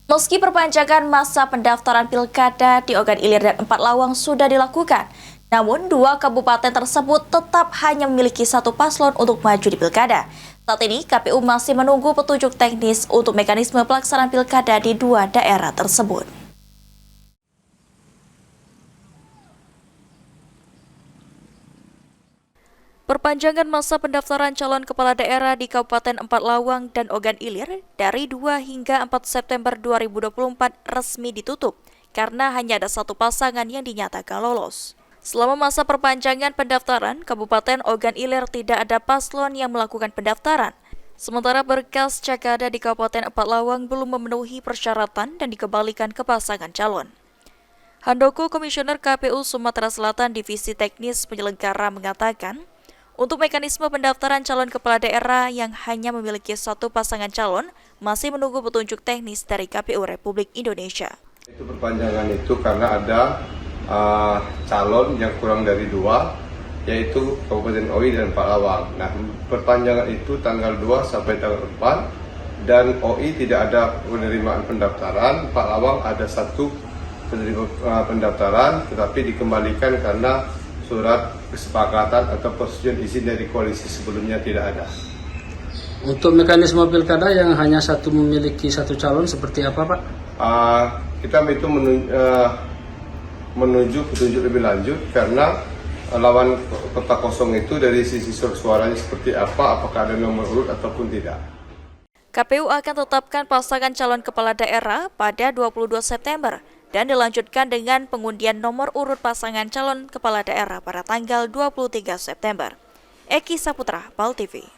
Meski perpanjangan masa pendaftaran pilkada di Ogan Ilir dan Empat Lawang sudah dilakukan, namun dua kabupaten tersebut tetap hanya memiliki satu paslon untuk maju di pilkada. Saat ini, KPU masih menunggu petunjuk teknis untuk mekanisme pelaksanaan pilkada di dua daerah tersebut. Perpanjangan masa pendaftaran calon kepala daerah di Kabupaten Empat Lawang dan Ogan Ilir dari 2 hingga 4 September 2024 resmi ditutup karena hanya ada satu pasangan yang dinyatakan lolos. Selama masa perpanjangan pendaftaran, Kabupaten Ogan Ilir tidak ada paslon yang melakukan pendaftaran. Sementara berkas cakada di Kabupaten Empat Lawang belum memenuhi persyaratan dan dikembalikan ke pasangan calon. Handoko, Komisioner KPU Sumatera Selatan Divisi Teknis Penyelenggara mengatakan, untuk mekanisme pendaftaran calon kepala daerah yang hanya memiliki satu pasangan calon, masih menunggu petunjuk teknis dari KPU Republik Indonesia. Itu perpanjangan itu karena ada calon yang kurang dari 2, yaitu Kabupaten OI dan Empat Lawang. Nah, perpanjangan itu tanggal 2 sampai tanggal 4, dan OI tidak ada penerimaan pendaftaran, Empat Lawang ada satu penerima pendaftaran, tetapi dikembalikan karena surat kesepakatan atau persetujuan izin dari koalisi sebelumnya tidak ada. Untuk mekanisme pilkada yang hanya satu memiliki satu calon seperti apa, Pak? Kita itu menuju petunjuk lebih lanjut karena lawan kota kosong itu dari sisi suaranya seperti apa, apakah ada nomor urut ataupun tidak. KPU akan tetapkan pasangan calon kepala daerah pada 22 September dan dilanjutkan dengan pengundian nomor urut pasangan calon kepala daerah pada tanggal 23 September. Eki Saputra, PAL TV.